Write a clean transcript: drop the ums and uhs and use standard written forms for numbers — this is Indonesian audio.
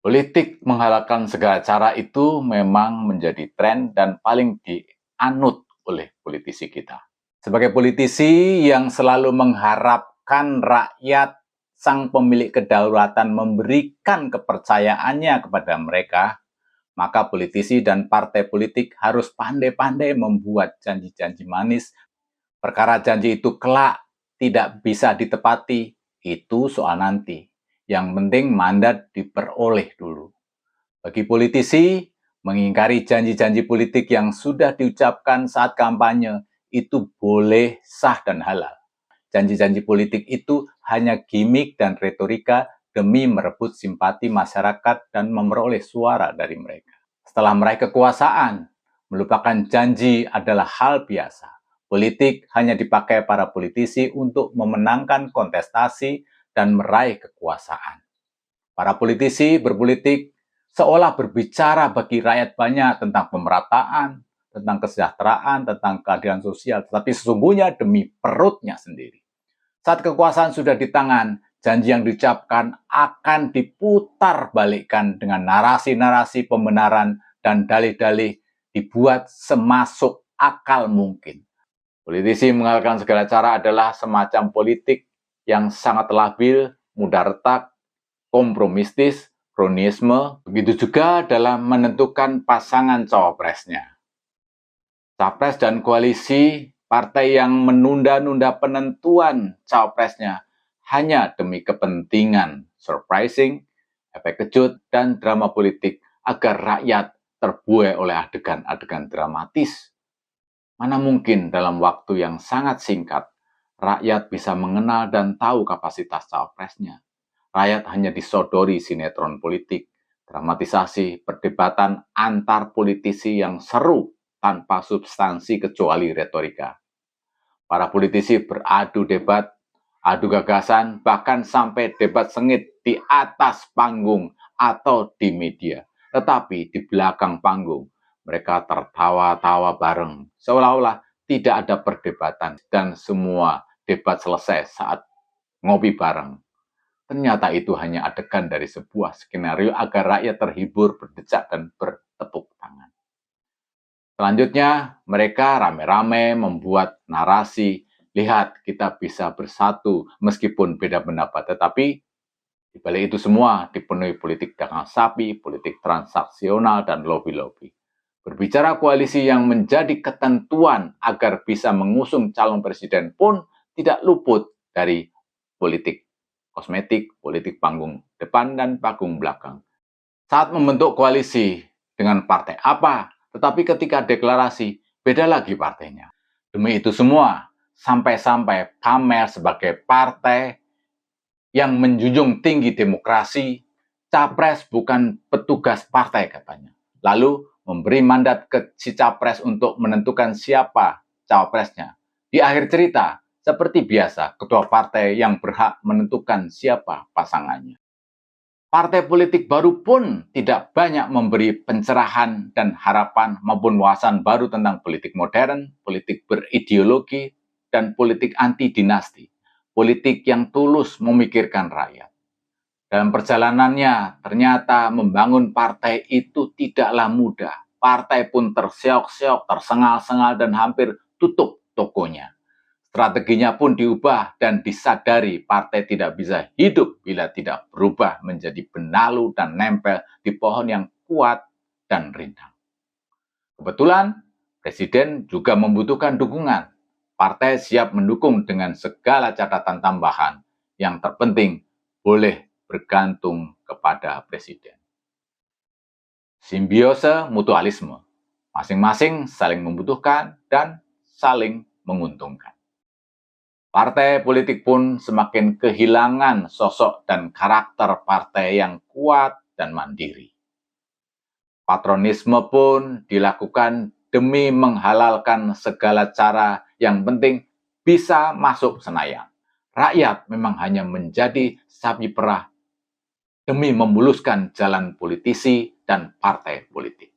Politik menghalalkan segala cara itu memang menjadi tren dan paling dianut oleh politisi kita. Sebagai politisi yang selalu mengharapkan rakyat, sang pemilik kedaulatan memberikan kepercayaannya kepada mereka, maka politisi dan partai politik harus pandai-pandai membuat janji-janji manis. Perkara janji itu kelak tidak bisa ditepati, itu soal nanti. Yang penting mandat diperoleh dulu. Bagi politisi, mengingkari janji-janji politik yang sudah diucapkan saat kampanye itu boleh sah dan halal. Janji-janji politik itu hanya gimmick dan retorika demi merebut simpati masyarakat dan memperoleh suara dari mereka. Setelah meraih kekuasaan, melupakan janji adalah hal biasa. Politik hanya dipakai para politisi untuk memenangkan kontestasi dan meraih kekuasaan. Para politisi berpolitik seolah berbicara bagi rakyat banyak tentang pemerataan, tentang kesejahteraan, tentang keadilan sosial, tetapi sesungguhnya demi perutnya sendiri. Saat kekuasaan sudah di tangan, janji yang diucapkan akan diputar balikkan dengan narasi-narasi pembenaran dan dalih-dalih dibuat semasuk akal mungkin. Politisi menghalalkan segala cara adalah semacam politik yang sangat labil, mudah retak, kompromistis, kronisme, begitu juga dalam menentukan pasangan cawapresnya. Capres dan koalisi partai yang menunda-nunda penentuan cawapresnya hanya demi kepentingan surprising, efek kejut, dan drama politik agar rakyat terbuai oleh adegan-adegan dramatis. Mana mungkin dalam waktu yang sangat singkat, rakyat bisa mengenal dan tahu kapasitas cawapresnya. Rakyat hanya disodori sinetron politik, dramatisasi, perdebatan antar politisi yang seru tanpa substansi kecuali retorika. Para politisi beradu debat, adu gagasan, bahkan sampai debat sengit di atas panggung atau di media. Tetapi di belakang panggung, mereka tertawa-tawa bareng, seolah-olah tidak ada perdebatan dan semua debat selesai saat ngopi bareng. Ternyata itu hanya adegan dari sebuah skenario agar rakyat terhibur, berdecak, dan bertepuk tangan. Selanjutnya, mereka rame-rame membuat narasi, lihat kita bisa bersatu meskipun beda pendapat, tetapi di balik itu semua dipenuhi politik dagang sapi, politik transaksional, dan lobby-lobby. Berbicara koalisi yang menjadi ketentuan agar bisa mengusung calon presiden pun tidak luput dari politik kosmetik, politik panggung depan dan panggung belakang. Saat membentuk koalisi dengan partai apa, tetapi ketika deklarasi, beda lagi partainya. Demi itu semua, sampai-sampai pamer sebagai partai yang menjunjung tinggi demokrasi, capres bukan petugas partai katanya. Lalu memberi mandat ke si capres untuk menentukan siapa cawapresnya. Di akhir cerita, seperti biasa, ketua partai yang berhak menentukan siapa pasangannya. Partai politik baru pun tidak banyak memberi pencerahan dan harapan maupun wawasan baru tentang politik modern, politik berideologi, dan politik anti-dinasti. Politik yang tulus memikirkan rakyat. Dalam perjalanannya, ternyata membangun partai itu tidaklah mudah. Partai pun terseok-seok, tersengal-sengal, dan hampir tutup tokonya. Strateginya pun diubah dan disadari partai tidak bisa hidup bila tidak berubah menjadi benalu dan nempel di pohon yang kuat dan rindang. Kebetulan, Presiden juga membutuhkan dukungan. Partai siap mendukung dengan segala catatan tambahan. Yang terpenting, boleh bergantung kepada Presiden. Simbiose mutualisme. Masing-masing saling membutuhkan dan saling menguntungkan. Partai politik pun semakin kehilangan sosok dan karakter partai yang kuat dan mandiri. Patronisme pun dilakukan demi menghalalkan segala cara, yang penting bisa masuk Senayan. Rakyat memang hanya menjadi sapi perah demi memuluskan jalan politisi dan partai politik.